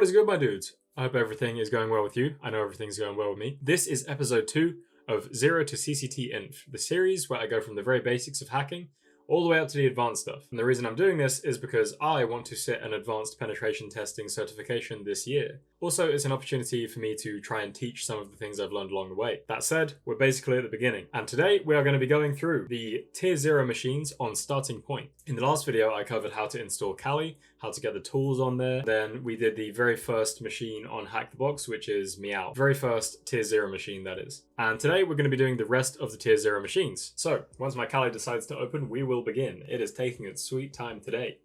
What is good, my dudes? I hope everything is going well with you. I know everything's going well with me. This is episode 2 of Zero to CCT-INF, the series where I go from the very basics of hacking all the way up to the advanced stuff. And the reason I'm doing this is because I want to sit an advanced penetration testing certification this year. Also, it's an opportunity for me to try and teach some of the things I've learned along the way. That said, we're basically at the beginning. And today we are going to be going through the tier 0 machines on starting point. In the last video, I covered how to install Kali, how to get the tools on there. Then we did the very first machine on HackTheBox, which is Meow. Very first tier 0 machine, that is. And today we're going to be doing the rest of the tier 0 machines. So once my Kali decides to open, we will begin. It is taking its sweet time today.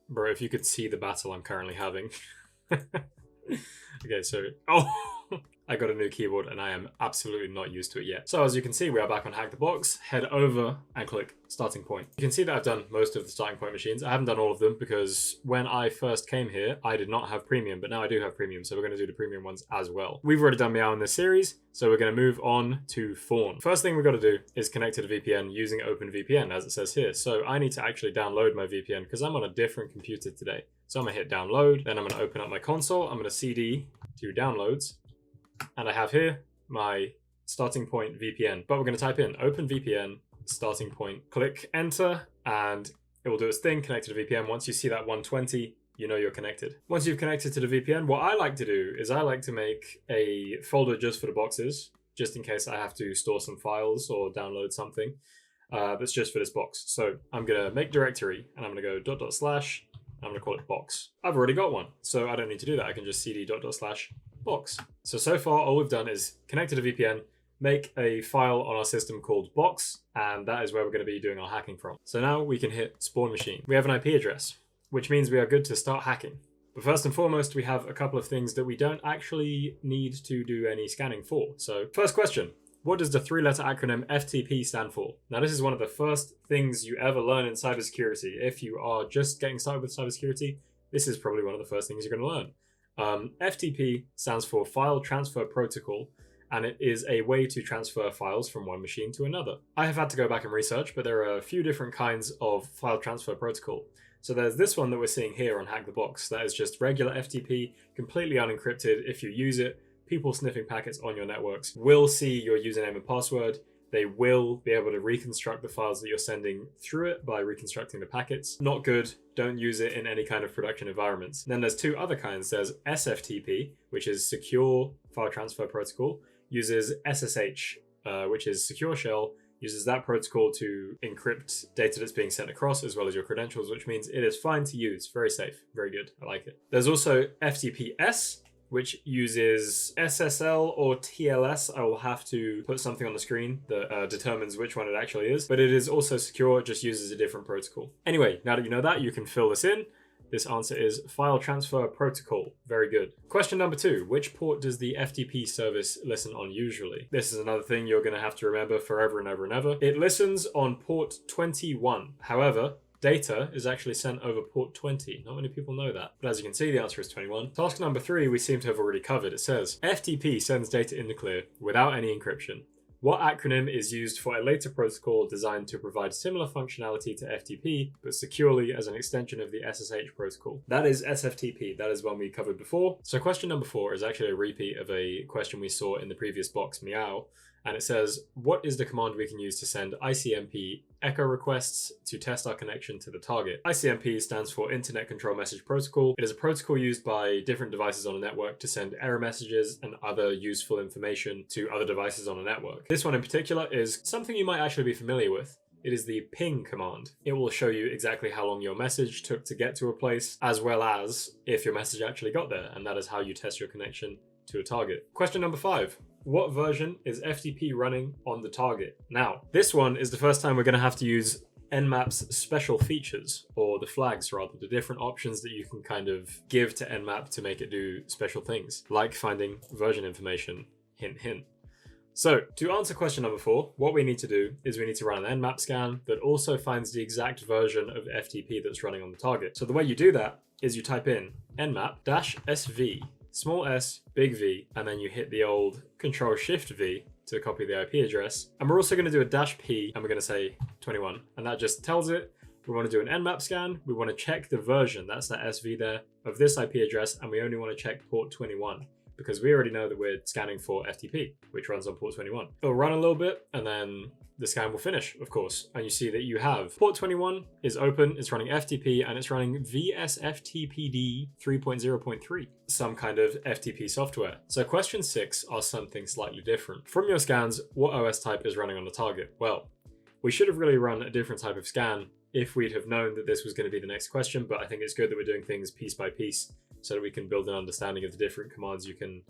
Bro, if you could see the battle I'm currently having. Okay, so, I got a new keyboard and I am absolutely not used to it yet. So as you can see, we are back on HackTheBox. Head over and click starting point. You can see that I've done most of the starting point machines. I haven't done all of them because when I first came here, I did not have premium, but now I do have premium. So we're going to do the premium ones as well. We've already done Meow in this series, so we're going to move on to Fawn. First thing we've got to do is connect to the VPN using OpenVPN, as it says here. So I need to actually download my VPN because I'm on a different computer today. So I'm going to hit download, then I'm going to open up my console. I'm going to CD to downloads. And I have here my starting point VPN, but we're going to type in OpenVPN starting point, click enter, and it will do its thing, connect to the VPN. Once you see that 120, you know you're connected. Once you've connected to the VPN, what I like to do is I like to make a folder just for the boxes, just in case I have to store some files or download something that's just for this box. So I'm going to make directory and I'm going to go .. I'm going to call it box. I've already got one, so I don't need to do that. I can just cd .. box. So far all we've done is connect to the VPN, make a file on our system called box, and that is where we're going to be doing our hacking from. So now we can hit spawn machine. We have an IP address, which means we are good to start hacking. But first and foremost, we have a couple of things that we don't actually need to do any scanning for. So first question, what does the 3-letter acronym FTP stand for? Now this is one of the first things you ever learn in cybersecurity. If you are just getting started with cybersecurity, this is probably one of the first things you're going to learn. FTP stands for File Transfer Protocol, and it is a way to transfer files from one machine to another. I have had to go back and research, but there are a few different kinds of file transfer protocol. So there's this one that we're seeing here on HackTheBox. That is just regular FTP, completely unencrypted. If you use it, people sniffing packets on your networks will see your username and password. They will be able to reconstruct the files that you're sending through it by reconstructing the packets. Not good. Don't use it in any kind of production environments. Then there's two other kinds. There's SFTP, which is Secure File Transfer Protocol, uses SSH, which is Secure Shell, uses that protocol to encrypt data that's being sent across as well as your credentials, which means it is fine to use. Very safe. Very good. I like it. There's also FTPS, which uses SSL or TLS. I will have to put something on the screen that determines which one it actually is, but it is also secure, just uses a different protocol. Anyway, now that you know that, you can fill this in. This answer is File Transfer Protocol. Very good. Question number 2, which port does the FTP service listen on usually? This is another thing you're going to have to remember forever and ever and ever. It listens on port 21. However, data is actually sent over port 20. Not many people know that. But as you can see, the answer is 21. Task number 3, we seem to have already covered. It says, FTP sends data in the clear without any encryption. What acronym is used for a later protocol designed to provide similar functionality to FTP, but securely as an extension of the SSH protocol? That is SFTP. That is one we covered before. So question number 4 is actually a repeat of a question we saw in the previous box, Meow. And it says, what is the command we can use to send ICMP echo requests to test our connection to the target? ICMP stands for Internet Control Message Protocol. It is a protocol used by different devices on a network to send error messages and other useful information to other devices on a network. This one in particular is something you might actually be familiar with. It is the ping command. It will show you exactly how long your message took to get to a place, as well as if your message actually got there, and that is how you test your connection to a target. Question number 5. What version is FTP running on the target? Now, this one is the first time we're going to have to use Nmap's special features, or the flags rather, the different options that you can kind of give to Nmap to make it do special things, like finding version information, hint hint. So to answer question number 4, what we need to do is we need to run an Nmap scan that also finds the exact version of FTP that's running on the target. So the way you do that is you type in nmap-sv, small s, big V, and then you hit the old Control-Shift-V to copy the IP address. And we're also going to do a -P, and we're going to say 21. And that just tells it We want to do an nmap scan. We want to check the version, that's that SV there, of this IP address, and we only want to check port 21 because we already know that we're scanning for FTP, which runs on port 21. It'll run a little bit and then the scan will finish, of course. And you see that you have port 21 is open, it's running FTP, and it's running VSFTPD 3.0.3, some kind of FTP software. So question 6 are something slightly different. From your scans, what OS type is running on the target? Well, we should have really run a different type of scan if we'd have known that this was going to be the next question, but I think it's good that we're doing things piece by piece so that we can build an understanding of the different commands you can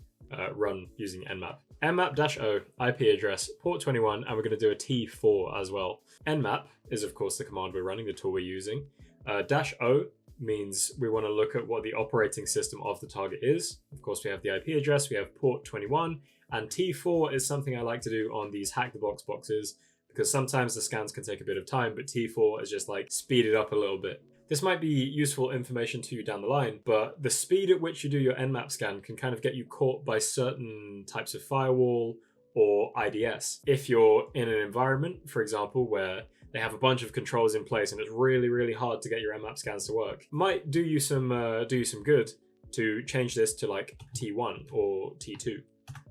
run using nmap. nmap-o, IP address, port 21, and we're going to do a T4 as well. nmap is, of course, the command we're running, the tool we're using. -o means we want to look at what the operating system of the target is. Of course, we have the IP address, we have port 21, and T4 is something I like to do on these HackTheBox boxes because sometimes the scans can take a bit of time, but T4 is just like speed it up a little bit. This might be useful information to you down the line, but the speed at which you do your nmap scan can kind of get you caught by certain types of firewall or IDS. If you're in an environment, for example, where they have a bunch of controls in place and it's really, really hard to get your nmap scans to work, might do you some good to change this to like T1 or T2.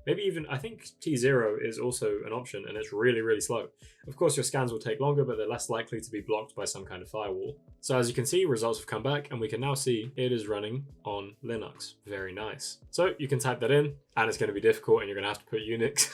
Maybe even, I think T0 is also an option and it's really, really slow. Of course, your scans will take longer, but they're less likely to be blocked by some kind of firewall. So as you can see, results have come back and we can now see it is running on Linux. Very nice. So you can type that in and it's going to be difficult and you're going to have to put Unix.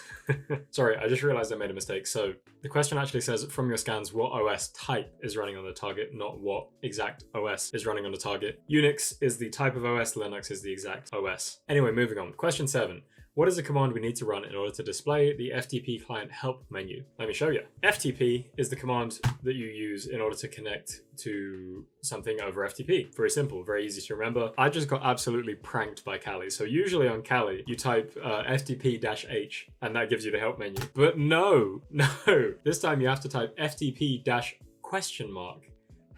Sorry, I just realized I made a mistake. So the question actually says from your scans, what OS type is running on the target, not what exact OS is running on the target. Unix is the type of OS, Linux is the exact OS. Anyway, moving on. Question 7. What is the command we need to run in order to display the FTP client help menu? Let me show you. FTP is the command that you use in order to connect to something over FTP. Very simple, very easy to remember. I just got absolutely pranked by Kali. So usually on Kali, you type FTP-H and that gives you the help menu. But no. This time you have to type FTP-question mark.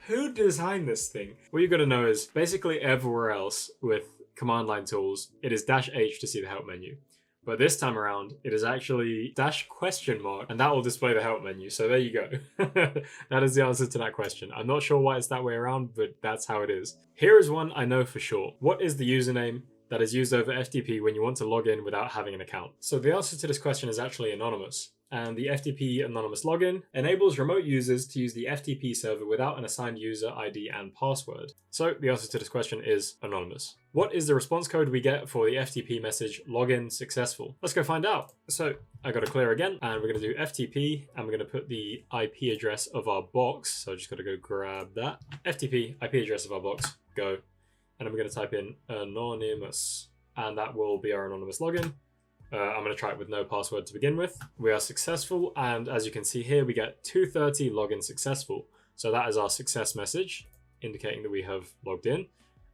Who designed this thing? What you gotta know is basically everywhere else with command line tools, it is -H to see the help menu. But this time around, it is actually -question mark, and that will display the help menu. So there you go. That is the answer to that question. I'm not sure why it's that way around, but that's how it is. Here is one I know for sure. What is the username that is used over FTP when you want to log in without having an account? So the answer to this question is actually anonymous. And the FTP anonymous login enables remote users to use the FTP server without an assigned user ID and password. So the answer to this question is anonymous. What is the response code we get for the FTP message login successful? Let's go find out. So I got to clear again and we're going to do FTP and we're going to put the IP address of our box. So I just got to go grab that. FTP IP address of our box, go. And I'm going to type in anonymous and that will be our anonymous login. I'm going to try it with no password to begin with. We are successful, and as you can see here, we get 230 login successful. So that is our success message, indicating that we have logged in,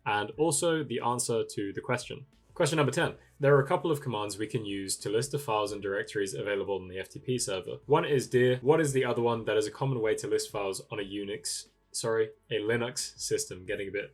and also the answer to the question. Question number 10. There are a couple of commands we can use to list the files and directories available on the FTP server. One is dir. What is the other one that is a common way to list files on a Linux system? Getting a bit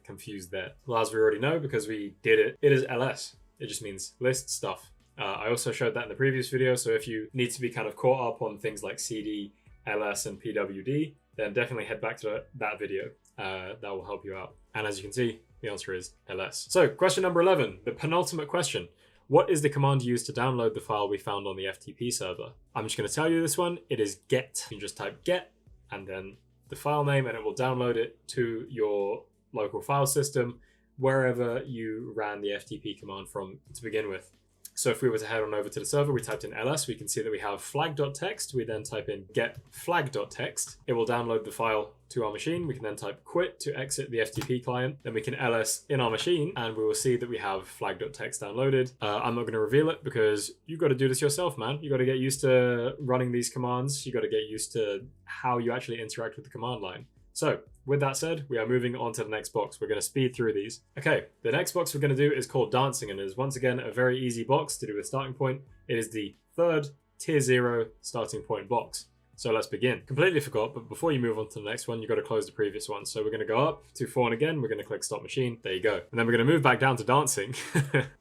confused there. Well, as we already know, because we did it, it is ls. It just means list stuff. I also showed that in the previous video, so if you need to be kind of caught up on things like CD, LS, and PWD, then definitely head back to that video. That will help you out. And as you can see, the answer is LS. So question number 11, the penultimate question. What is the command used to download the file we found on the FTP server? I'm just going to tell you this one. It is get. You can just type get and then the file name and it will download it to your local file system wherever you ran the FTP command from to begin with. So if we were to head on over to the server, we typed in ls, we can see that we have flag.txt. We then type in get flag.txt. It will download the file to our machine. We can then type quit to exit the FTP client. Then we can ls in our machine and we will see that we have flag.txt downloaded. I'm not going to reveal it because you got to do this yourself, man. You got to get used to running these commands. You got to get used to how you actually interact with the command line. So with that said, we are moving on to the next box. We're going to speed through these. Okay, the next box we're going to do is called dancing and is once again a very easy box to do with starting point. It is the third tier 0 starting point box. So let's begin. Completely forgot, but before you move on to the next one, you've got to close the previous one. So we're going to go up to Fawn again. We're going to click stop machine. There you go. And then we're going to move back down to dancing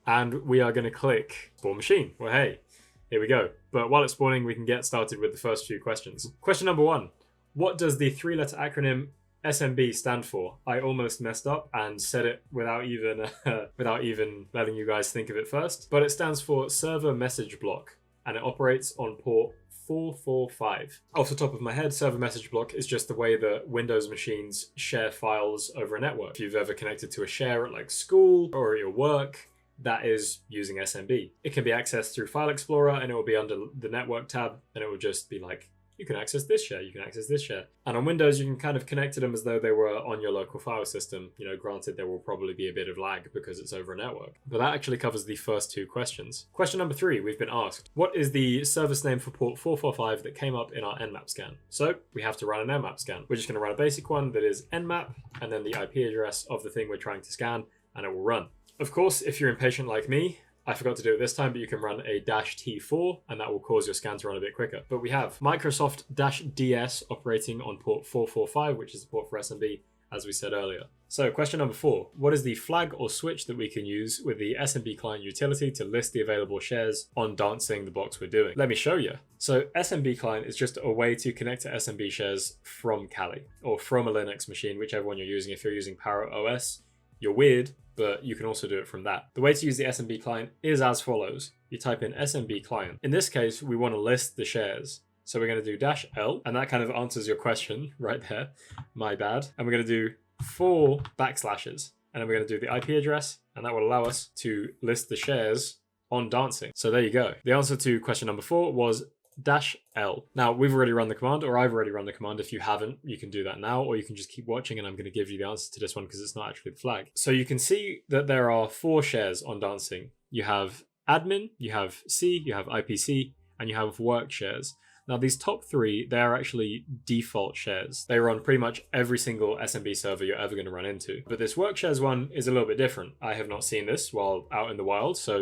and we are going to click spawn machine. Well, hey, here we go. But while it's spawning, we can get started with the first few questions. Question number 1. What does the 3-letter acronym SMB stand for? I almost messed up and said it without even letting you guys think of it first. But it stands for Server Message Block, and it operates on port 445. Off the top of my head, server message block is just the way that Windows machines share files over a network. If you've ever connected to a share at like school or at your work, that is using SMB. It can be accessed through File Explorer, and it will be under the network tab, and it will just be like, you can access this share, you can access this share. And on Windows, you can kind of connect to them as though they were on your local file system. You know, granted, there will probably be a bit of lag because it's over a network. But that actually covers the first two questions. Question number 3, we've been asked, what is the service name for port 445 that came up in our Nmap scan? So we have to run an Nmap scan. We're just gonna run a basic one that is nmap, and then the IP address of the thing we're trying to scan, and it will run. Of course, if you're impatient like me, I forgot to do it this time, but you can run a -T4 and that will cause your scan to run a bit quicker. But we have Microsoft-DS operating on port 445, which is the port for SMB, as we said earlier. So question number 4, what is the flag or switch that we can use with the SMB client utility to list the available shares on dancing the box we're doing? Let me show you. So SMB client is just a way to connect to SMB shares from Kali or from a Linux machine, whichever one you're using. If you're using Power OS, you're weird, but you can also do it from that. The way to use the SMB client is as follows. You type in SMB client. In this case, we want to list the shares. So we're going to do -L, and that kind of answers your question right there. My bad. And we're going to do 4 backslashes. And then we're going to do the IP address, and that will allow us to list the shares on dancing. So there you go. The answer to question number 4 was -L. Now, we've already run the command, or I've already run the command. If you haven't, you can do that now, or you can just keep watching, and I'm going to give you the answer to this one because it's not actually the flag. So you can see that there are 4 shares on dancing. You have admin, you have C, you have IPC, and you have work shares. Now, these top 3, they are actually default shares. They run pretty much every single SMB server you're ever going to run into. But this work shares one is a little bit different. I have not seen this while out in the wild, so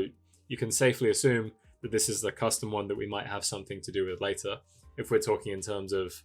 you can safely assume that this is the custom one that we might have something to do with later, if we're talking in terms of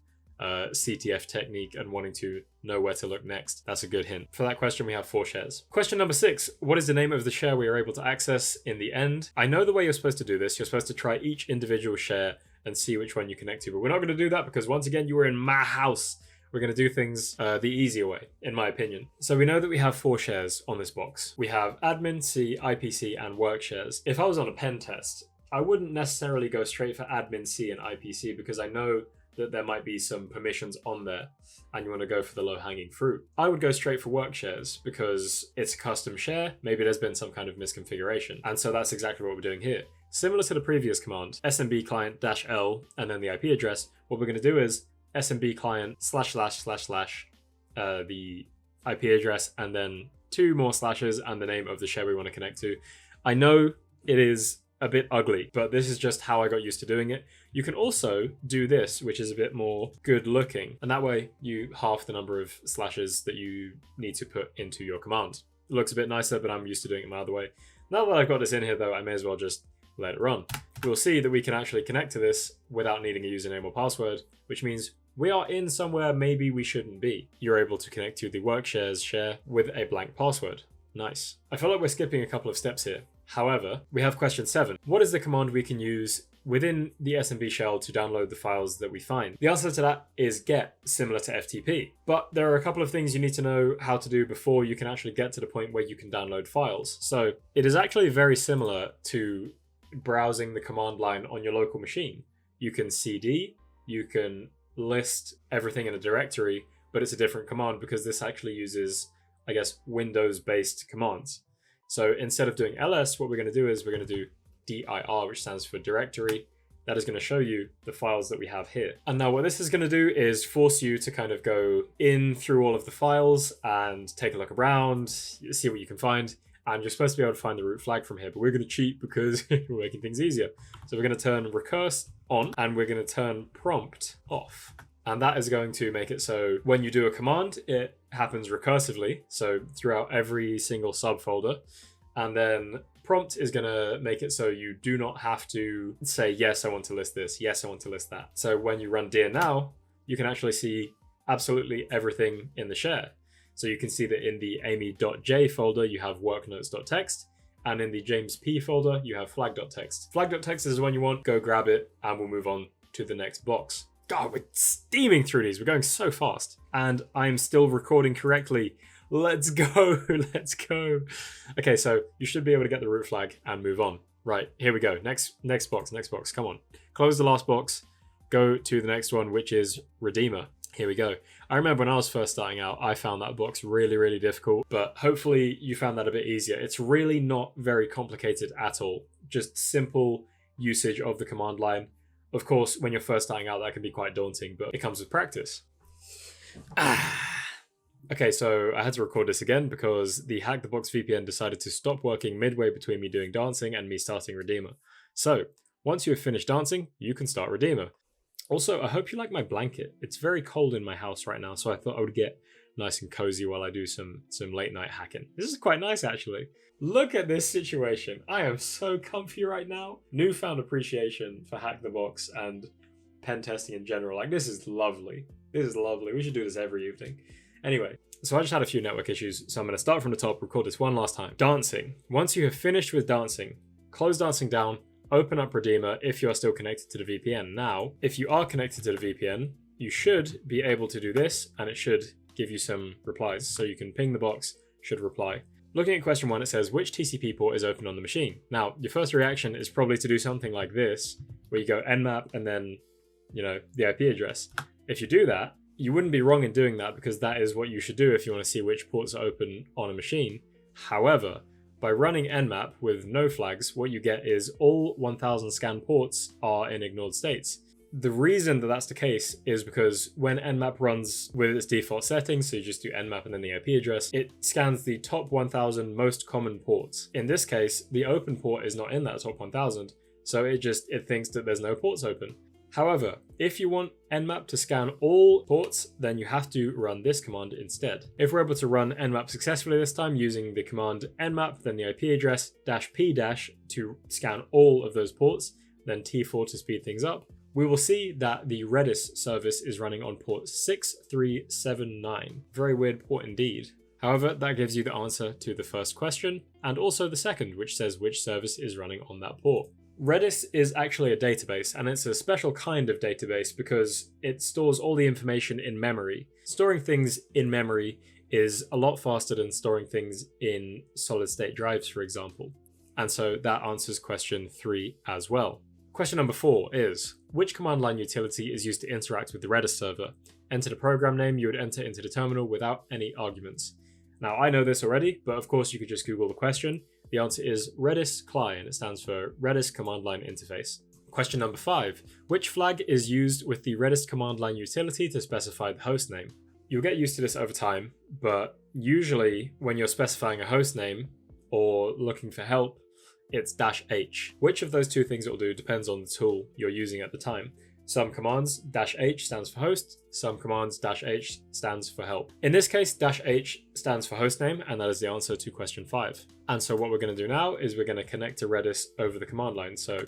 CTF technique and wanting to know where to look next. That's a good hint. For that question, we have 4 shares. Question number 6, what is the name of the share we are able to access in the end? I know the way you're supposed to do this. You're supposed to try each individual share and see which one you connect to, but we're not going to do that because once again, you were in my house. We're going to do things the easier way, in my opinion. So we know that we have 4 shares on this box. We have admin, C, IPC, and work shares. If I was on a pen test, I wouldn't necessarily go straight for admin C and IPC because I know that there might be some permissions on there and you want to go for the low-hanging fruit. I would go straight for work shares because it's a custom share. Maybe there's been some kind of misconfiguration. And so that's exactly what we're doing here. Similar to the previous command, SMB client -L and then the IP address, what we're going to do is SMB client / the IP address and then 2 more slashes and the name of the share we want to connect to. I know it is a bit ugly, but this is just how I got used to doing it. You can also do this, which is a bit more good looking, and that way you halve the number of slashes that you need to put into your command. It looks a bit nicer, but I'm used to doing it my other way. Now that I've got this in here though, I may as well just let it run. We'll see that we can actually connect to this without needing a username or password, which means we are in somewhere maybe we shouldn't be. You're able to connect to the work shares share with a blank password. Nice. I feel like we're skipping a couple of steps here. However, we have question 7. What is the command we can use within the SMB shell to download the files that we find? The answer to that is get, similar to FTP. But there are a couple of things you need to know how to do before you can actually get to the point where you can download files. So it is actually very similar to browsing the command line on your local machine. You can CD, you can list everything in a directory, but it's a different command because this actually uses, I guess, Windows-based commands. So instead of doing ls, what we're going to do is we're going to do dir, which stands for directory. That is going to show you the files that we have here. And now what this is going to do is force you to kind of go in through all of the files and take a look around, see what you can find. And you're supposed to be able to find the root flag from here, but we're going to cheat because we're making things easier. So we're going to turn recurse on and we're going to turn prompt off. And that is going to make it so when you do a command, it happens recursively. So throughout every single subfolder. And then prompt is going to make it so you do not have to say, yes, I want to list this. Yes, I want to list that. So when you run dir now, you can actually see absolutely everything in the share. So you can see that in the amy.j folder, you have worknotes.txt. And in the James P folder, you have flag.txt. Flag.txt is the one you want. Go grab it and we'll move on to the next box. God, we're steaming through these. We're going so fast. And I'm still recording correctly. Let's go. Let's go. Okay, so you should be able to get the root flag and move on. Right, here we go. Next box. Come on. Close the last box. Go to the next one, which is Redeemer. Here we go. I remember when I was first starting out, I found that box really, really difficult, but hopefully you found that a bit easier. It's really not very complicated at all. Just simple usage of the command line. Of course, when you're first starting out, that can be quite daunting, but it comes with practice. Okay, so I had to record this again because the HackTheBox VPN decided to stop working midway between me doing dancing and me starting Redeemer. So, once you have finished dancing, you can start Redeemer. Also, I hope you like my blanket. It's very cold in my house right now, so I thought I would get nice and cozy while I do some late night hacking. This is quite nice, actually. Look at this situation. I am so comfy right now. Newfound appreciation for HackTheBox and pen testing in general. Like, this is lovely. This is lovely. We should do this every evening. Anyway, so I just had a few network issues, so I'm going to start from the top, record this one last time. Dancing. Once you have finished with dancing, close dancing down, open up Redeemer if you are still connected to the VPN. Now, if you are connected to the VPN, you should be able to do this, and it should give you some replies. So you can ping the box, should reply. Looking at question 1, it says, which TCP port is open on the machine? Now, your first reaction is probably to do something like this, where you go nmap and then, the IP address. If you do that, you wouldn't be wrong in doing that because that is what you should do if you want to see which ports are open on a machine. However, by running nmap with no flags, what you get is all 1000 scan ports are in ignored states. The reason that that's the case is because when nmap runs with its default settings, so you just do nmap and then the IP address, it scans the top 1000 most common ports. In this case, the open port is not in that top 1000, so it thinks that there's no ports open. However, if you want nmap to scan all ports, then you have to run this command instead. If we're able to run nmap successfully this time using the command nmap, then the IP address -p- to scan all of those ports, then T4 to speed things up, we will see that the Redis service is running on port 6379. Very weird port indeed. However, that gives you the answer to the first question, and also the second, which says which service is running on that port. Redis is actually a database, and it's a special kind of database because it stores all the information in memory. Storing things in memory is a lot faster than storing things in solid-state drives, for example. And so that answers question 3 as well. Question number 4 is, which command line utility is used to interact with the Redis server? Enter the program name you would enter into the terminal without any arguments. Now, I know this already, but of course you could just Google the question. The answer is Redis CLI, and it stands for Redis Command Line Interface. Question number 5. Which flag is used with the Redis command line utility to specify the host name? You'll get used to this over time, but usually when you're specifying a host name or looking for help, it's -h. Which of those two things it will do depends on the tool you're using at the time. Some commands -h stands for host, some commands -h stands for help. In this case, -h stands for hostname, and that is the answer to question 5. And so what we're going to do now is we're going to connect to Redis over the command line. So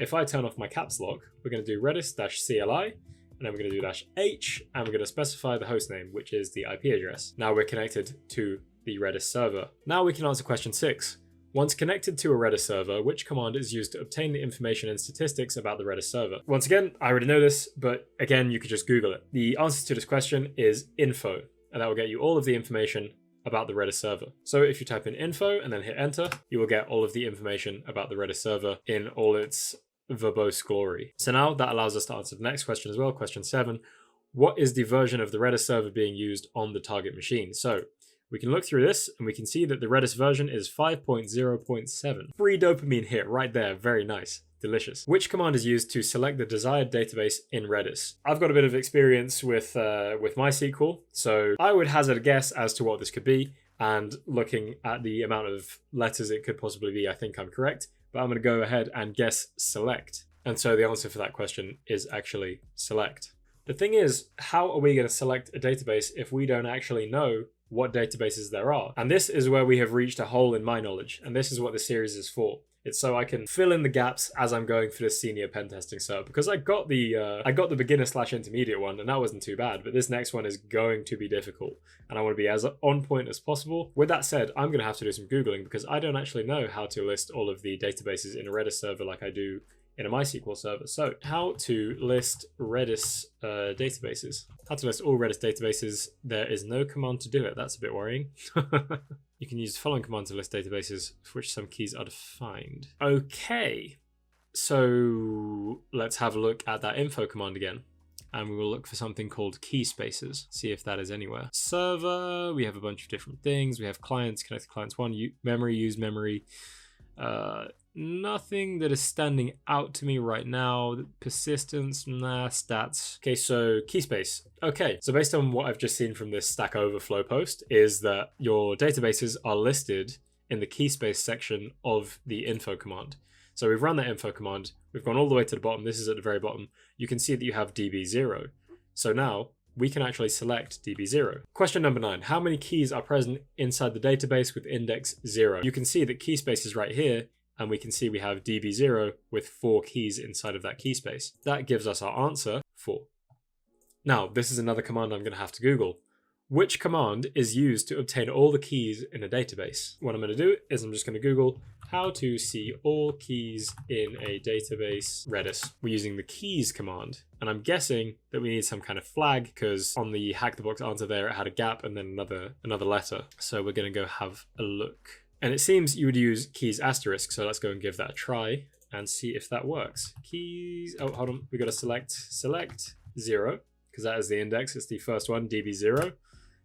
if I turn off my caps lock, we're going to do Redis-CLI, and then we're going to do -h, and we're going to specify the hostname, which is the IP address. Now we're connected to the Redis server. Now we can answer question 6. Once connected to a Redis server, which command is used to obtain the information and statistics about the Redis server? Once again, I already know this, but again, you could just Google it. The answer to this question is info, and that will get you all of the information about the Redis server. So if you type in info and then hit enter, you will get all of the information about the Redis server in all its verbose glory. So now that allows us to answer the next question as well, question 7. What is the version of the Redis server being used on the target machine? So we can look through this and we can see that the Redis version is 5.0.7. Free dopamine hit right there. Very nice. Delicious. Which command is used to select the desired database in Redis? I've got a bit of experience with MySQL, so I would hazard a guess as to what this could be, and looking at the amount of letters it could possibly be, I think I'm correct, but I'm going to go ahead and guess select. And so the answer for that question is actually select. The thing is, how are we going to select a database if we don't actually know what databases there are? And this is where we have reached a hole in my knowledge, and this is what this series is for. It's so I can fill in the gaps as I'm going for this senior pen testing cert, because I got the beginner/intermediate one, and that wasn't too bad, but this next one is going to be difficult, and I want to be as on point as possible. With that said, I'm going to have to do some Googling because I don't actually know how to list all of the databases in a Redis server like I do in a MySQL server. So how to list Redis databases. How to list all Redis databases. There is no command to do it. That's a bit worrying. You can use the following command to list databases for which some keys are defined. Okay, so let's have a look at that info command again. And we will look for something called key spaces, see if that is anywhere. Server, we have a bunch of different things. We have clients, connect to clients one, memory, use memory. Nothing that is standing out to me right now. Persistence, nah, stats. Okay, so key space. Okay, so based on what I've just seen from this Stack Overflow post is that your databases are listed in the key space section of the info command. So we've run that info command, we've gone all the way to the bottom, this is at the very bottom. You can see that you have DB0. So now we can actually select DB0. Question number 9, how many keys are present inside the database with index 0? You can see that key space is right here, and we can see we have DB0 with 4 keys inside of that key space. That gives us our answer, 4. Now, this is another command I'm gonna have to Google. Which command is used to obtain all the keys in a database? What I'm going to do is I'm just going to Google how to see all keys in a database Redis. We're using the keys command, and I'm guessing that we need some kind of flag because on the HackTheBox answer there it had a gap and then another letter. So we're going to go have a look. And it seems you would use keys asterisk, so let's go and give that a try and see if that works. Keys, oh hold on, we got to select 0 because that is the index, it's the first one, DB0.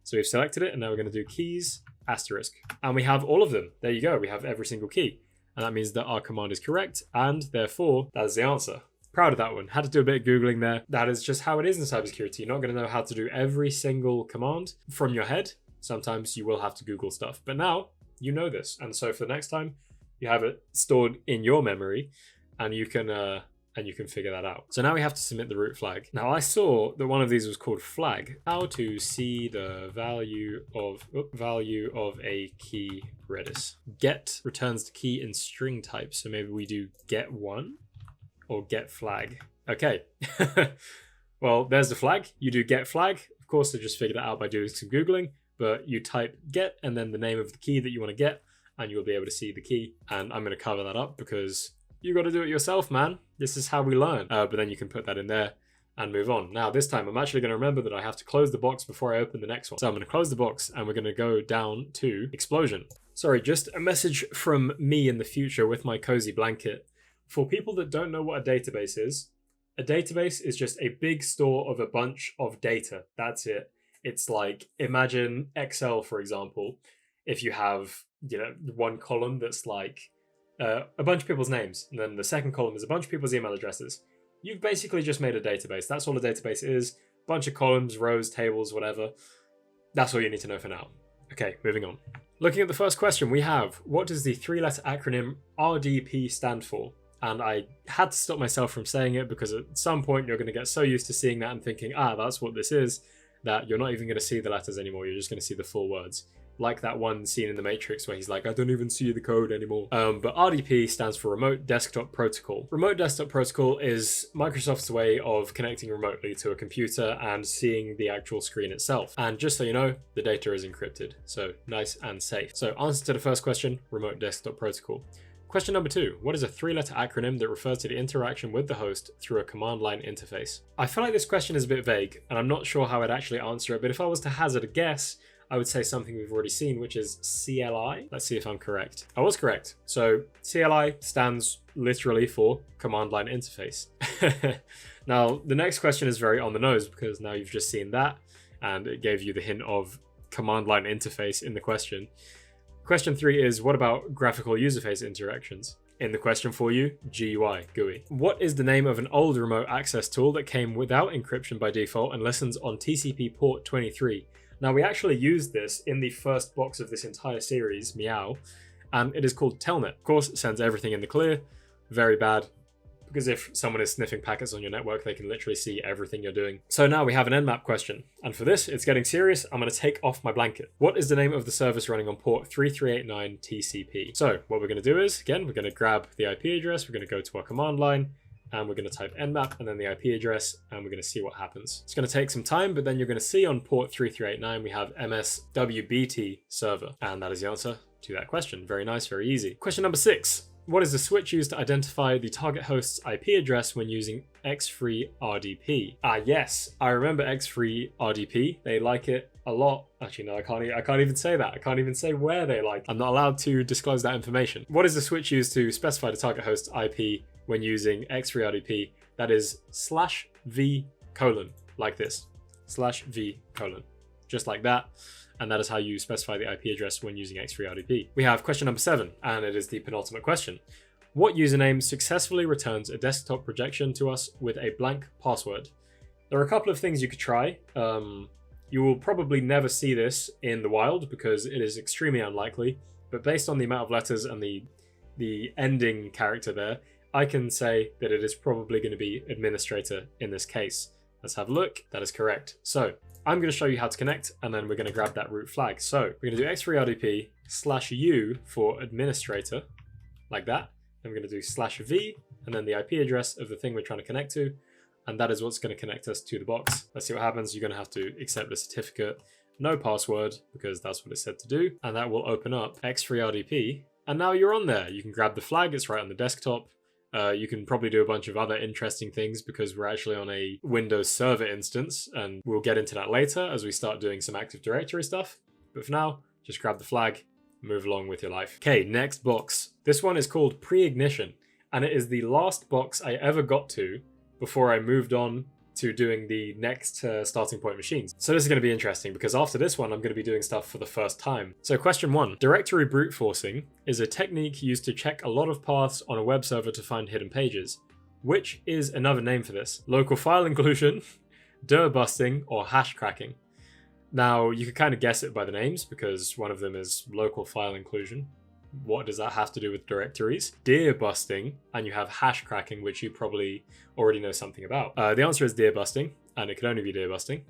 So we've selected it, and now we're going to do keys asterisk. And we have all of them. There you go. We have every single key. And that means that our command is correct, and therefore, that is the answer. Proud of that one. Had to do a bit of Googling there. That is just how it is in cybersecurity. You're not going to know how to do every single command from your head. Sometimes you will have to Google stuff. But now, you know this. And so for the next time, you have it stored in your memory, and you can figure that out. So now we have to submit the root flag. Now I saw that one of these was called flag. How to see the value of a key Redis. Get returns the key in string type. So maybe we do get1 or get flag. Okay. Well, there's the flag. You do get flag. Of course, I just figured it out by doing some Googling, but you type get and then the name of the key that you want to get, and you'll be able to see the key. And I'm going to cover that up because you got to do it yourself, man. This is how we learn. But then you can put that in there and move on. Now, this time I'm actually going to remember that I have to close the box before I open the next one. So I'm going to close the box and we're going to go down to explosion. Sorry, just a message from me in the future with my cozy blanket. For people that don't know what a database is just a big store of a bunch of data. That's it. It's like, imagine Excel, for example. If you have, one column that's like, a bunch of people's names, and then the second column is a bunch of people's email addresses. You've basically just made a database. That's all a database is. Bunch of columns, rows, tables, whatever. That's all you need to know for now. Okay, moving on. Looking at the first question, we have, what does the 3-letter acronym RDP stand for? And I had to stop myself from saying it because at some point you're going to get so used to seeing that and thinking, that's what this is, that you're not even going to see the letters anymore. You're just going to see the full words. Like that one scene in The Matrix where he's like, I don't even see the code anymore. But RDP stands for Remote Desktop Protocol. Remote Desktop Protocol is Microsoft's way of connecting remotely to a computer and seeing the actual screen itself. And just so you know, the data is encrypted. So nice and safe. So answer to the first question, Remote Desktop Protocol. Question number 2, what is a 3-letter acronym that refers to the interaction with the host through a command line interface? I feel like this question is a bit vague, and I'm not sure how I'd actually answer it, but if I was to hazard a guess, I would say something we've already seen, which is CLI. Let's see if I'm correct. I was correct. So CLI stands literally for command line interface. Now, the next question is very on the nose because now you've just seen that and it gave you the hint of command line interface in the question. Question 3 is, what about graphical user face interactions? In the question for you, GUI. What is the name of an old remote access tool that came without encryption by default and listens on TCP port 23? Now, we actually used this in the first box of this entire series, Meow, and it is called Telnet. Of course, it sends everything in the clear. Very bad, because if someone is sniffing packets on your network, they can literally see everything you're doing. So now we have an Nmap question, and for this, it's getting serious. I'm going to take off my blanket. What is the name of the service running on port 3389 TCP? So what we're going to do is, again, we're going to grab the IP address, we're going to go to our command line, and we're going to type nmap and then the IP address, and we're going to see what happens. It's going to take some time, but then you're going to see on port 3389 we have MSWBT server, and that is the answer to that question. Very nice, very easy. Question number 6. What is the switch used to identify the target host's IP address when using X3RDP? Ah, yes, I remember X3RDP. They like it a lot. Actually, no, I can't even say that. I can't even say where they like it. I'm not allowed to disclose that information. What is the switch used to specify the target host's IP when using X3RDP? That is /v:, like this. /v:, just like that. And that is how you specify the IP address when using X3RDP. We have question number 7, and it is the penultimate question. What username successfully returns a desktop projection to us with a blank password? There are a couple of things you could try. You will probably never see this in the wild because it is extremely unlikely, but based on the amount of letters and the ending character there, I can say that it is probably going to be administrator in this case. Let's have a look. That is correct. So I'm going to show you how to connect, and then we're going to grab that root flag. So we're going to do X3RDP /u for administrator, like that. Then we're going to do /v, and then the IP address of the thing we're trying to connect to, and that is what's going to connect us to the box. Let's see what happens. You're going to have to accept the certificate, no password, because that's what it said to do, and that will open up X3RDP, and now you're on there. You can grab the flag, it's right on the desktop. You can probably do a bunch of other interesting things because we're actually on a Windows Server instance, and we'll get into that later as we start doing some Active Directory stuff. But for now, just grab the flag, move along with your life. Okay, next box. This one is called Preignition, and it is the last box I ever got to before I moved on to doing the next starting point machines. So this is going to be interesting because after this one, I'm going to be doing stuff for the first time. So question 1, directory brute forcing is a technique used to check a lot of paths on a web server to find hidden pages. Which is another name for this? Local file inclusion, dir busting, or hash cracking. Now, you could kind of guess it by the names because one of them is local file inclusion. What does that have to do with directories? Dir busting, and you have hash cracking, which you probably already know something about. The answer is dir busting, and it can only be dir busting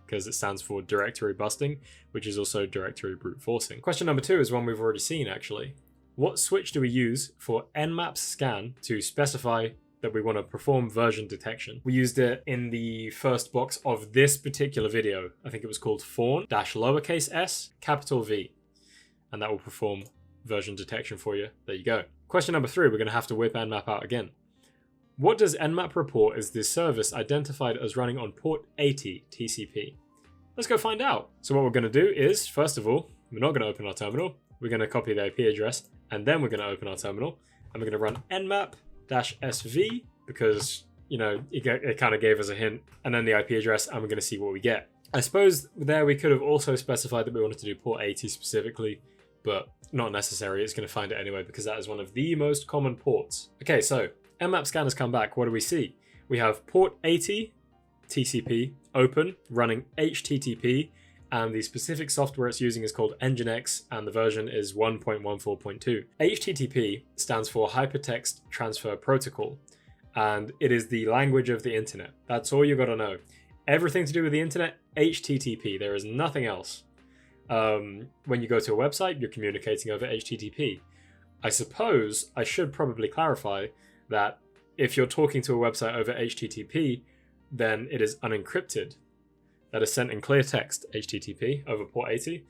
because it stands for directory busting, which is also directory brute forcing. Question number 2 is one we've already seen, actually. What switch do we use for nmap scan to specify that we want to perform version detection? We used it in the first box of this particular video. I think it was called Fawn -lowercase s, capital V, and that will perform version detection for you. There you go. Question number 3, we're going to have to whip nmap out again. What does nmap report as the service identified as running on port 80 TCP? Let's go find out. So what we're going to do is, first of all, we're not going to open our terminal. We're going to copy the IP address, and then we're going to open our terminal, and we're going to run nmap-sv because, you know, it kind of gave us a hint, and then the IP address, and we're going to see what we get. I suppose there we could have also specified that we wanted to do port 80 specifically, but not necessary. It's going to find it anyway because that is one of the most common ports. Okay, so nmap scan has come back. What do we see? We have port 80 TCP open, running HTTP, and the specific software it's using is called Nginx, and the version is 1.14.2. HTTP stands for Hypertext Transfer Protocol, and it is the language of the internet. That's all you got to know. Everything to do with the internet, HTTP. There is nothing else. When you go to a website, you're communicating over HTTP. I suppose I should probably clarify that if you're talking to a website over HTTP, then it is unencrypted. That is sent in clear text, HTTP, over port 80.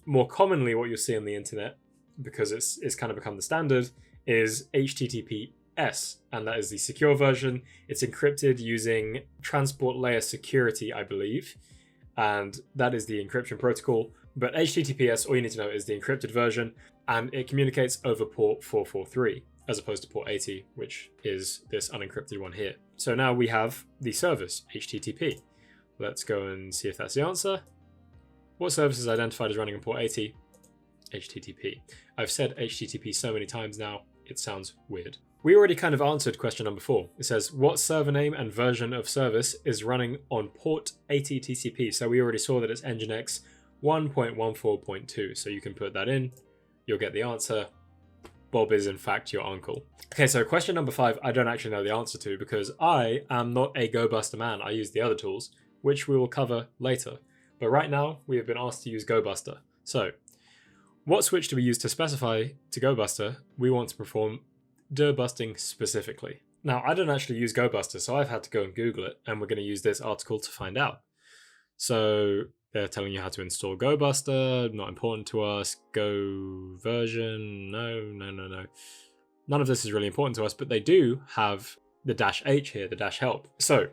More commonly, what you'll see on the internet, because it's kind of become the standard, is HTTPS, and that is the secure version. It's encrypted using transport layer security, I believe, and that is the encryption protocol. But HTTPS, all you need to know is the encrypted version, and it communicates over port 443, as opposed to port 80, which is this unencrypted one here. So now we have the service, HTTP. Let's go and see if that's the answer. What service is identified as running on port 80? HTTP. I've said HTTP so many times now, it sounds weird. We already kind of answered question number 4. It says, what server name and version of service is running on port 80 TCP? So we already saw that it's Nginx 1.14.2. So you can put that in, you'll get the answer. Bob is in fact your uncle. Okay, so question number 5, I don't actually know the answer to because I am not a GoBuster man. I use the other tools, which we will cover later. But right now, we have been asked to use GoBuster. So, what switch do we use to specify to GoBuster we want to perform dir busting specifically? Now, I don't actually use GoBuster, so I've had to go and Google it, and we're going to use this article to find out. So, They're telling you how to install GoBuster, not important to us. Go version, no. None of this is really important to us, but they do have the -H here, the -help. So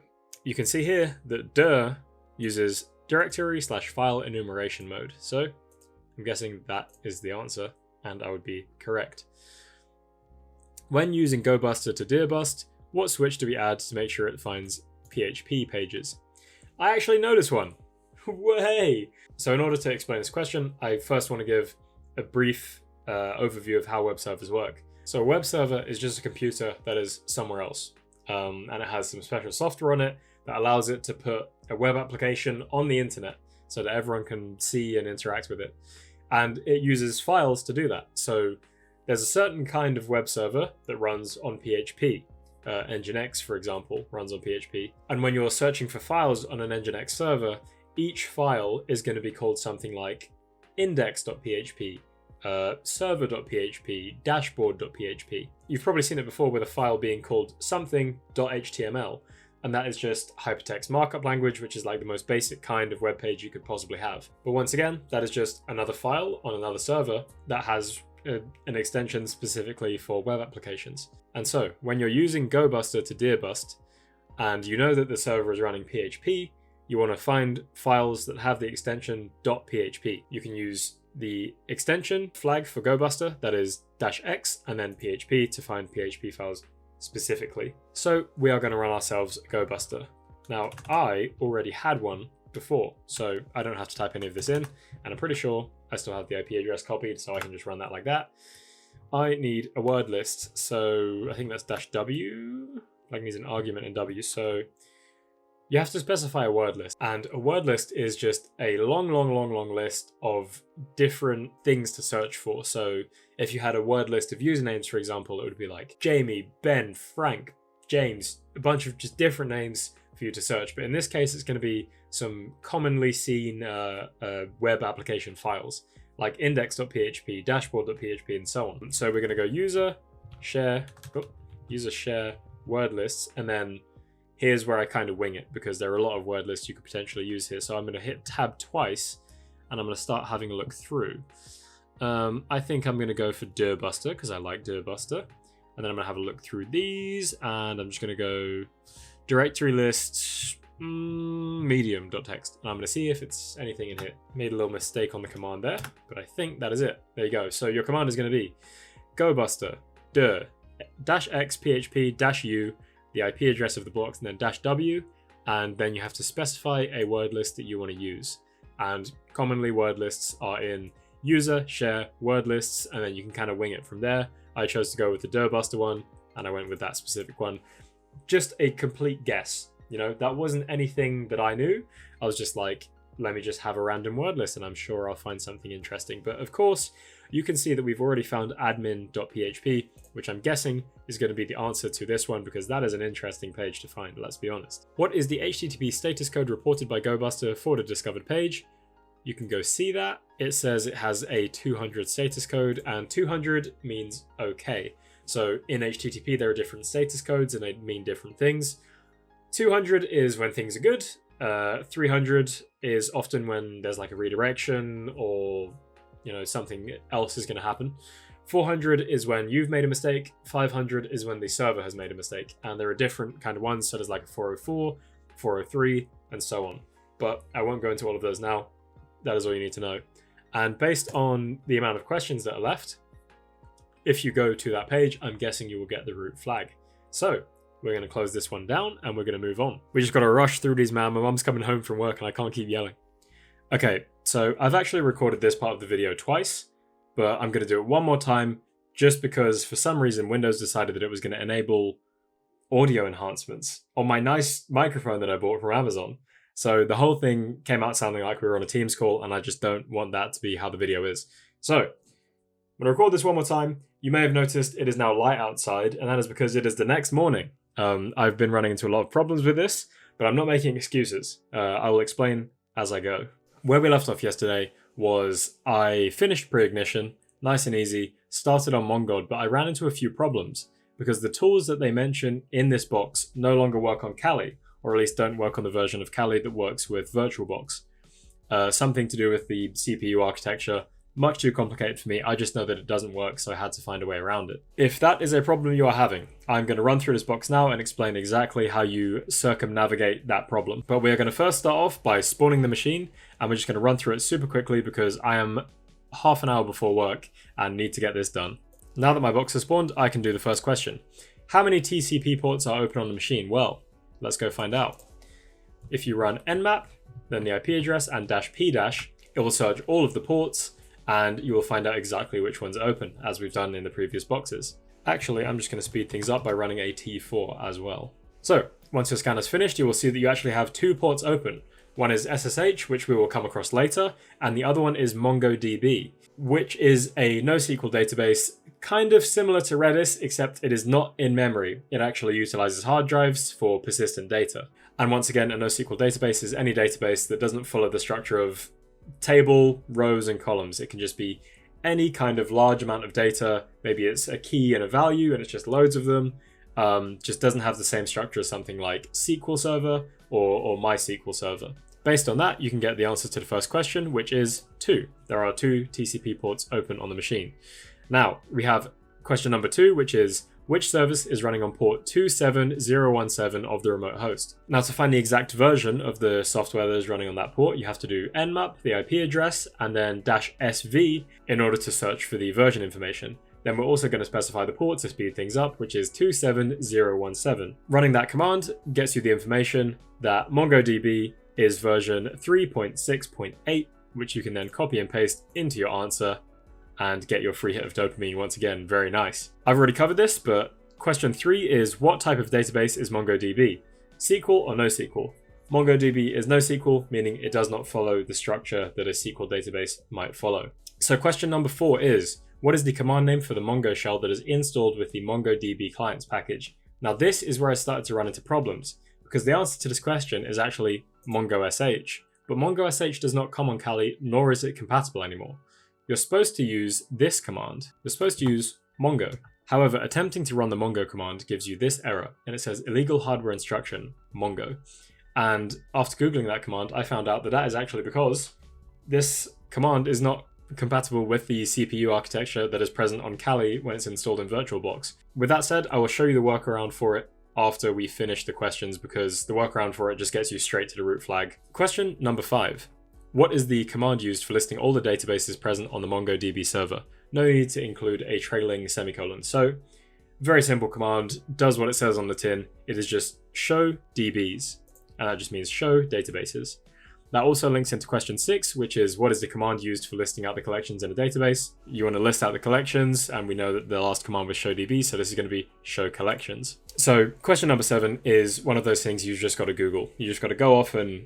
you can see here that dir uses directory/file enumeration mode. So I'm guessing that is the answer, and I would be correct. When using GoBuster to dirbust, what switch do we add to make sure it finds PHP pages? I actually know this one. Way! So in order to explain this question, I first want to give a brief overview of how web servers work. So a web server is just a computer that is somewhere else, and it has some special software on it that allows it to put a web application on the internet so that everyone can see and interact with it. And it uses files to do that. So there's a certain kind of web server that runs on PHP. Nginx, for example, runs on PHP. And when you're searching for files on an Nginx server, each file is going to be called something like index.php, server.php, dashboard.php. You've probably seen it before with a file being called something.html, and that is just hypertext markup language, which is like the most basic kind of web page you could possibly have. But once again, that is just another file on another server that has an extension specifically for web applications. And so when you're using GoBuster to dirbust, and you know that the server is running PHP, you want to find files that have the extension .php. You can use the extension flag for GoBuster, that is -x, and then PHP to find PHP files specifically. So we are going to run ourselves a GoBuster. Now, I already had one before, so I don't have to type any of this in, and I'm pretty sure I still have the IP address copied, so I can just run that like that. I need a word list, so I think that's -w, like needs an argument in W, so you have to specify a word list, and a word list is just a long list of different things to search for. So if you had a word list of usernames, for example, it would be like Jamie, Ben, Frank, James, a bunch of just different names for you to search. But in this case, it's going to be some commonly seen web application files like index.php, dashboard.php, and so on. So we're going to go user share word lists, and then here's where I kind of wing it because there are a lot of word lists you could potentially use here. So I'm going to hit tab twice and I'm going to start having a look through. I think I'm going to go for dirbuster because I like dirbuster. And then I'm going to have a look through these, and I'm just going to go directory list medium.txt. And I'm going to see if it's anything in here. Made a little mistake on the command there, but I think that is it. There you go. So your command is going to be GoBuster dir -x php -u, the IP address of the blocks, and then -w, and then you have to specify a word list that you want to use. And commonly word lists are in user, share, word lists, and then you can kind of wing it from there. I chose to go with the dirbuster one, and I went with that specific one. Just a complete guess, you know, that wasn't anything that I knew. I was just like, let me just have a random word list and I'm sure I'll find something interesting. But of course, you can see that we've already found admin.php, which I'm guessing is going to be the answer to this one because that is an interesting page to find, let's be honest. What is the HTTP status code reported by GoBuster for the discovered page? You can go see that. It says it has a 200 status code, and 200 means okay. So in HTTP, there are different status codes and they mean different things. 200 is when things are good. 300 is often when there's like a redirection or, you know, something else is going to happen. 400 is when you've made a mistake. 500 is when the server has made a mistake. And there are different kind of ones. So there's like a 404, 403, and so on. But I won't go into all of those now. That is all you need to know. And based on the amount of questions that are left, if you go to that page, I'm guessing you will get the root flag. So we're going to close this one down and we're going to move on. We just got to rush through these, man. My mum's coming home from work and I can't keep yelling. Okay, so I've actually recorded this part of the video twice, but I'm going to do it one more time just because for some reason Windows decided that it was going to enable audio enhancements on my nice microphone that I bought from Amazon. So the whole thing came out sounding like we were on a Teams call, and I just don't want that to be how the video is. So I'm going to record this one more time. You may have noticed it is now light outside, and that is because it is the next morning. I've been running into a lot of problems with this, but I'm not making excuses. I will explain as I go. Where we left off yesterday was I finished Preignition, nice and easy, started on Mongod, but I ran into a few problems because the tools that they mention in this box no longer work on Kali, or at least don't work on the version of Kali that works with VirtualBox. something to do with the CPU architecture. Much too complicated for me. I just know that it doesn't work, so I had to find a way around it. If that is a problem you are having, I'm going to run through this box now and explain exactly how you circumnavigate that problem. But we're going to first start off by spawning the machine, and we're just going to run through it super quickly because I am half an hour before work and need to get this done. Now that my box has spawned, I can do the first question. How many TCP ports are open on the machine? Well, let's go find out. If you run nmap, then the IP address and -p-, it will search all of the ports, and you will find out exactly which ones are open, as we've done in the previous boxes. Actually, I'm just going to speed things up by running a T4 as well. So, once your scan is finished, you will see that you actually have 2 ports open. One is SSH, which we will come across later, and the other one is MongoDB, which is a NoSQL database kind of similar to Redis, except it is not in memory. It actually utilizes hard drives for persistent data. And once again, a NoSQL database is any database that doesn't follow the structure of table, rows, and columns. It can just be any kind of large amount of data. Maybe it's a key and a value and it's just loads of them. Just doesn't have the same structure as something like SQL Server or MySQL Server. Based on that, you can get the answer to the first question, which is 2. There are 2 TCP ports open on the machine. Now, we have question number 2, which is, which service is running on port 27017 of the remote host? Now, to find the exact version of the software that is running on that port, you have to do nmap, the IP address, and then -sv in order to search for the version information. Then we're also going to specify the port to speed things up, which is 27017. Running that command gets you the information that MongoDB is version 3.6.8, which you can then copy and paste into your answer and get your free hit of dopamine once again. Very nice. I've already covered this, but question 3 is, what type of database is MongoDB? SQL or NoSQL? MongoDB is NoSQL, meaning it does not follow the structure that a SQL database might follow. So question number 4 is, what is the command name for the Mongo shell that is installed with the MongoDB clients package? Now this is where I started to run into problems, because the answer to this question is actually MongoSH, but MongoSH does not come on Kali, nor is it compatible anymore. You're supposed to use this command. You're supposed to use Mongo. However, attempting to run the Mongo command gives you this error, and it says illegal hardware instruction, Mongo. And after Googling that command, I found out that that is actually because this command is not compatible with the CPU architecture that is present on Kali when it's installed in VirtualBox. With that said, I will show you the workaround for it after we finish the questions, because the workaround for it just gets you straight to the root flag. Question number 5. What is the command used for listing all the databases present on the MongoDB server? No need to include a trailing semicolon. So, very simple command, does what it says on the tin. It is just show DBs, and that just means show databases. That also links into question 6, which is, what is the command used for listing out the collections in a database? You want to list out the collections, and we know that the last command was show DB, so this is going to be show collections. So question number 7 is one of those things you've just got to Google. You just got to go off and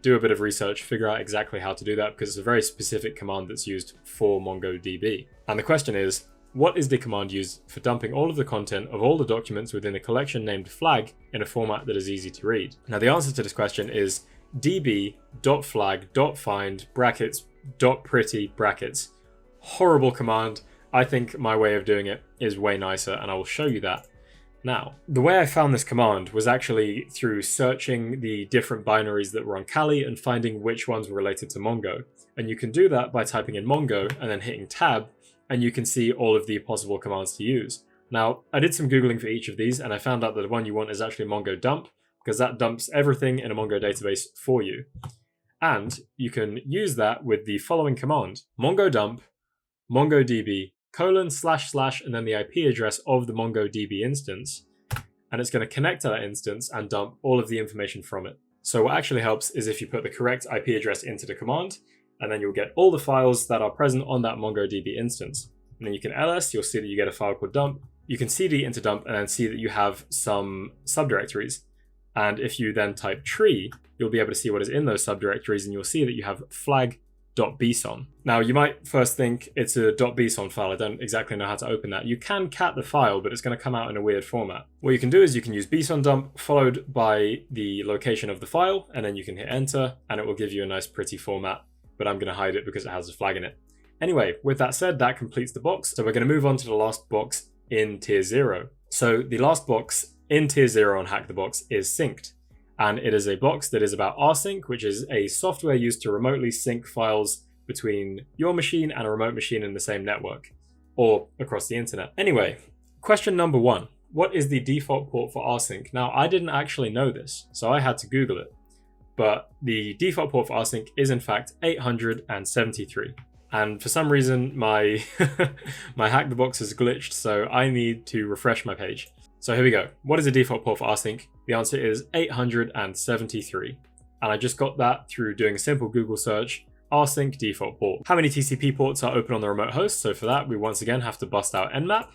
do a bit of research, figure out exactly how to do that, because it's a very specific command that's used for MongoDB. And the question is, what is the command used for dumping all of the content of all the documents within a collection named flag in a format that is easy to read? Now the answer to this question is db.flag.find brackets .pretty brackets. Horrible command. I think my way of doing it is way nicer, and I will show you that now. The way I found this command was actually through searching the different binaries that were on Kali and finding which ones were related to Mongo. And you can do that by typing in Mongo and then hitting tab, and you can see all of the possible commands to use. Now, I did some Googling for each of these, and I found out that the one you want is actually Mongo dump, because that dumps everything in a Mongo database for you. And you can use that with the following command: Mongo dump MongoDB : // and then the IP address of the MongoDB instance. And it's going to connect to that instance and dump all of the information from it. So what actually helps is if you put the correct IP address into the command, and then you'll get all the files that are present on that MongoDB instance. And then you can ls, you'll see that you get a file called dump. You can cd into dump and then see that you have some subdirectories. And if you then type tree, you'll be able to see what is in those subdirectories, and you'll see that you have flag.bson. Now, you might first think it's a .bson file. I don't exactly know how to open that. You can cat the file, but it's going to come out in a weird format. What you can do is you can use bson dump followed by the location of the file, and then you can hit enter, and it will give you a nice pretty format, but I'm going to hide it because it has a flag in it. Anyway, with that said, that completes the box. So we're going to move on to the last box in tier 0. So the last box in tier 0 on HackTheBox is synced. and it is a box that is about rsync, which is a software used to remotely sync files between your machine and a remote machine in the same network, or across the internet. Anyway, question number 1. What is the default port for rsync? Now, I didn't actually know this, so I had to Google it. But the default port for rsync is in fact 873. And for some reason, my HackTheBox has glitched, so I need to refresh my page. So here we go. What is the default port for rsync? The answer is 873. And I just got that through doing a simple Google search, rsync default port. How many TCP ports are open on the remote host? So for that, we once again have to bust out nmap.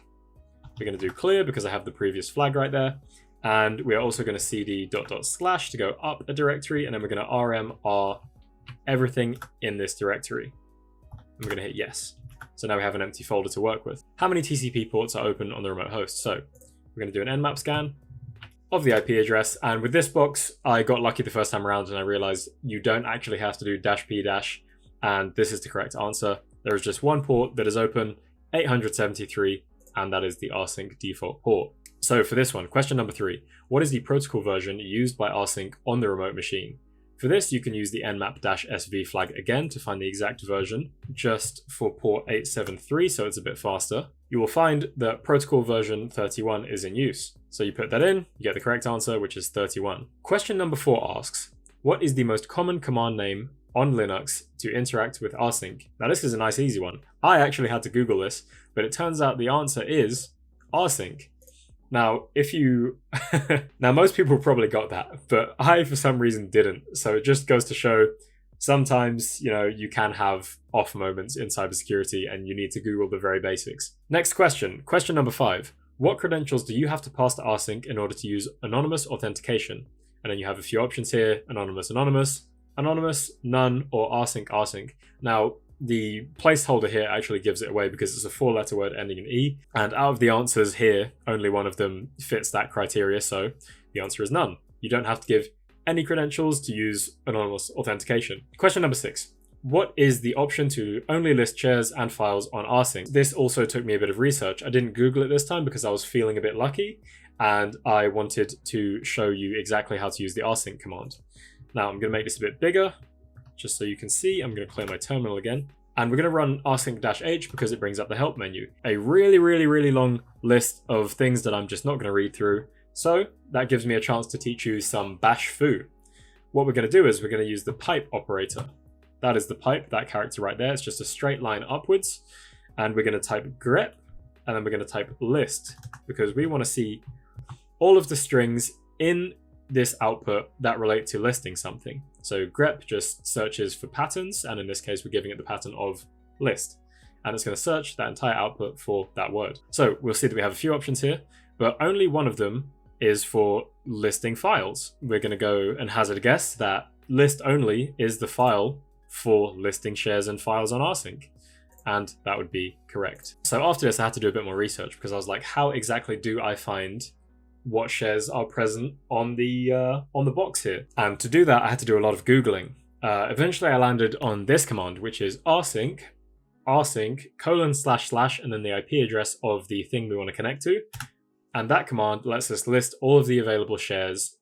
We're going to do clear because I have the previous flag right there. And we're also going to cd .. to go up a directory, and then we're going to rmr everything in this directory. And we're going to hit yes. So now we have an empty folder to work with. How many TCP ports are open on the remote host? So we're going to do an nmap scan of the IP address. And with this box, I got lucky the first time around and I realized you don't actually have to do -p-, and this is the correct answer. There is just one port that is open, 873, and that is the rsync default port. So for this one, question number 3, what is the protocol version used by rsync on the remote machine? For this, you can use the nmap-sv flag again to find the exact version, just for port 873, so it's a bit faster. You will find that protocol version 31 is in use. So you put that in, you get the correct answer, which is 31. Question number 4 asks, what is the most common command name on Linux to interact with rsync? Now this is a nice easy one. I actually had to Google this, but it turns out the answer is rsync. Now, if you... now, most people probably got that, but I, for some reason, didn't. So it just goes to show sometimes, you can have off moments in cybersecurity and you need to Google the very basics. Next question. Question number 5. What credentials do you have to pass to rsync in order to use anonymous authentication? And then you have a few options here. Anonymous, anonymous, anonymous, none, or rsync, rsync. Now, the placeholder here actually gives it away because it's a 4-letter word ending in E. And out of the answers here, only one of them fits that criteria. So the answer is none. You don't have to give any credentials to use anonymous authentication. Question number 6. What is the option to only list shares and files on rsync? This also took me a bit of research. I didn't Google it this time because I was feeling a bit lucky and I wanted to show you exactly how to use the rsync command. Now I'm going to make this a bit bigger, just so you can see. I'm going to clear my terminal again. And we're going to run rsync-h because it brings up the help menu. A really long list of things that I'm just not going to read through. So that gives me a chance to teach you some bash foo. What we're going to do is we're going to use the pipe operator. That is the pipe, that character right there. It's just a straight line upwards. And we're going to type grep, and then we're going to type list, because we want to see all of the strings in this output that relate to listing something. So grep just searches for patterns, and in this case we're giving it the pattern of list, and it's going to search that entire output for that word. So we'll see that we have a few options here, but only one of them is for listing files. We're going to go and hazard a guess that list only is the file for listing shares and files on rsync, and that would be correct. So after this I had to do a bit more research because I was like, how exactly do I find what shares are present on the box here? And to do that, I had to do a lot of Googling. Eventually I landed on this command, which is rsync // and then the IP address of the thing we want to connect to. And that command lets us list all of the available shares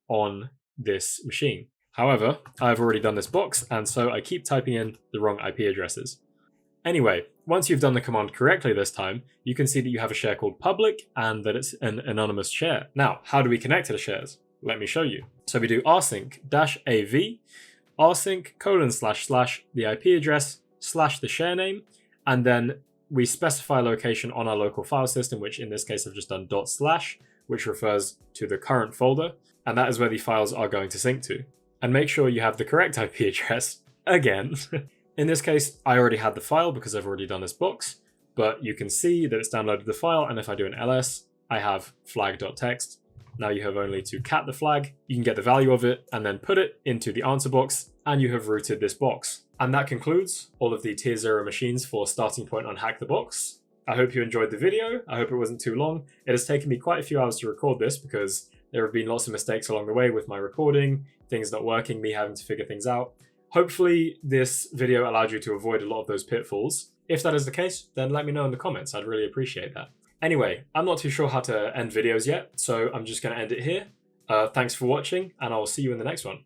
on this machine. However, I've already done this box, and so I keep typing in the wrong IP addresses. Anyway, once you've done the command correctly this time, you can see that you have a share called public and that it's an anonymous share. Now, how do we connect to the shares? Let me show you. So we do rsync-av, rsync // the IP address / the share name, and then we specify location on our local file system, which in this case I've just done // which refers to the current folder, and that is where the files are going to sync to. And make sure you have the correct IP address again. In this case, I already had the file because I've already done this box, but you can see that it's downloaded the file, and if I do an ls, I have flag.txt. Now you have only to cat the flag, you can get the value of it, and then put it into the answer box, and you have rooted this box. And that concludes all of the tier 0 machines for Starting Point on HackTheBox. I hope you enjoyed the video. I hope it wasn't too long. It has taken me quite a few hours to record this because there have been lots of mistakes along the way with my recording, things not working, me having to figure things out. Hopefully this video allowed you to avoid a lot of those pitfalls. If that is the case, then let me know in the comments. I'd really appreciate that. Anyway, I'm not too sure how to end videos yet, so I'm just going to end it here. Thanks for watching, and I'll see you in the next one.